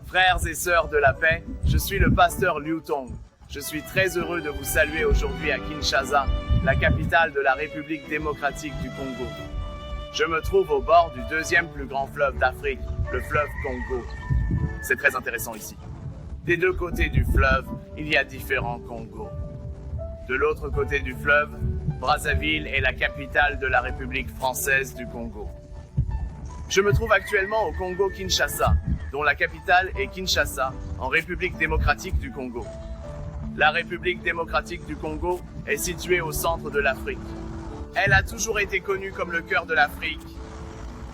Frères et sœurs de la paix, je suis le pasteur Liu Tong. Je suis très heureux de vous saluer aujourd'hui à Kinshasa, la capitale de la République démocratique du Congo. Je me trouve au bord du deuxième plus grand fleuve d'Afrique, le fleuve Congo. C'est très intéressant ici. Des deux côtés du fleuve, il y a différents Congos. De l'autre côté du fleuve, Brazzaville est la capitale de la République française du Congo. Je me trouve actuellement au Congo-Kinshasa, dont la capitale est Kinshasa, en République démocratique du Congo. La République démocratique du Congo est située au centre de l'Afrique. Elle a toujours été connue comme le cœur de l'Afrique.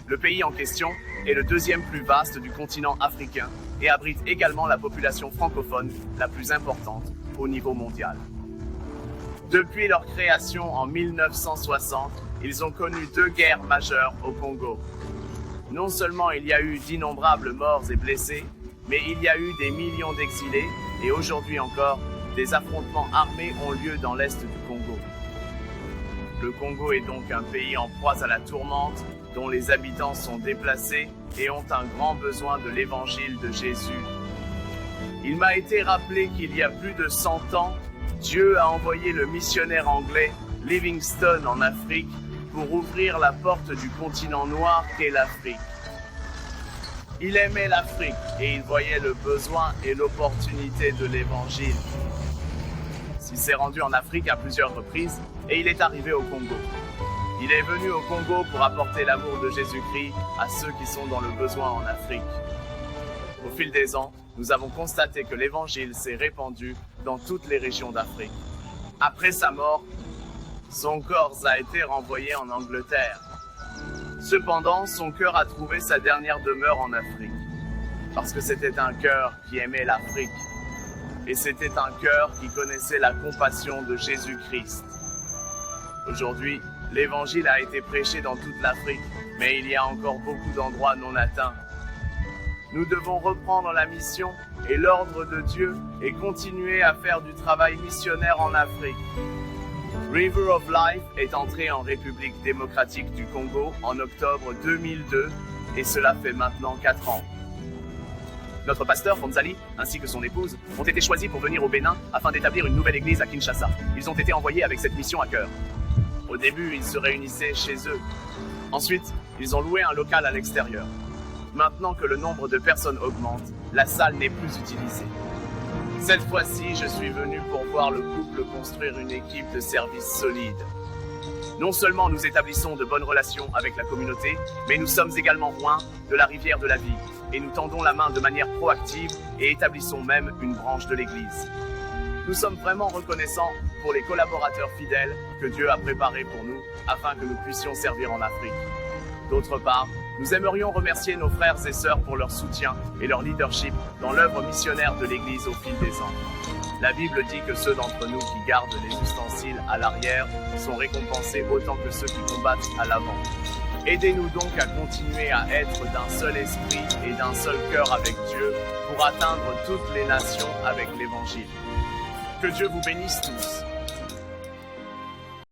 Le pays en question est le deuxième plus vaste du continent africain et abrite également la population francophone la plus importante au niveau mondial. Depuis leur création en 1960, ils ont connu deux guerres majeures au Congo. Non seulement il y a eu d'innombrables morts et blessés, mais il y a eu des millions d'exilés et aujourd'hui encore, des affrontements armés ont lieu dans l'est du Congo. Le Congo est donc un pays en proie à la tourmente, dont les habitants sont déplacés et ont un grand besoin de l'évangile de Jésus. Il m'a été rappelé qu'il y a plus de 100 ans, Dieu a envoyé le missionnaire anglais Livingstone en Afrique pour ouvrir la porte du continent noir qu'est l'Afrique. Il aimait l'Afrique et il voyait le besoin et l'opportunité de l'évangile. Il s'est rendu en Afrique à plusieurs reprises et il est arrivé au Congo. Il est venu au Congo pour apporter l'amour de Jésus-Christ à ceux qui sont dans le besoin en Afrique. Au fil des ans, nous avons constaté que l'évangile s'est répandu dans toutes les régions d'Afrique. Après sa mort, son corps a été renvoyé en Angleterre. Cependant, son cœur a trouvé sa dernière demeure en Afrique, parce que c'était un cœur qui aimait l'Afrique. Et c'était un cœur qui connaissait la compassion de Jésus-Christ. Aujourd'hui, l'évangile a été prêché dans toute l'Afrique, mais il y a encore beaucoup d'endroits non atteints. Nous devons reprendre la mission et l'ordre de Dieu et continuer à faire du travail missionnaire en Afrique. River of Life est entré en République démocratique du Congo en octobre 2002 et cela fait maintenant 4 ans. Notre pasteur, Fonzali, ainsi que son épouse, ont été choisis pour venir au Bénin afin d'établir une nouvelle église à Kinshasa. Ils ont été envoyés avec cette mission à cœur. Au début, ils se réunissaient chez eux. Ensuite, ils ont loué un local à l'extérieur. Maintenant que le nombre de personnes augmente, la salle n'est plus utilisée. Cette fois-ci, je suis venu pour voir le couple construire une équipe de service solide. Non seulement nous établissons de bonnes relations avec la communauté, mais nous sommes également loin de la rivière de la vie. Et nous tendons la main de manière proactive et établissons même une branche de l'Église. Nous sommes vraiment reconnaissants pour les collaborateurs fidèles que Dieu a préparés pour nous afin que nous puissions servir en Afrique. D'autre part, nous aimerions remercier nos frères et sœurs pour leur soutien et leur leadership dans l'œuvre missionnaire de l'Église au fil des ans. La Bible dit que ceux d'entre nous qui gardent les ustensiles à l'arrière sont récompensés autant que ceux qui combattent à l'avant. Aidez-nous donc à continuer à être d'un seul esprit et d'un seul cœur avec Dieu pour atteindre toutes les nations avec l'Évangile. Que Dieu vous bénisse tous.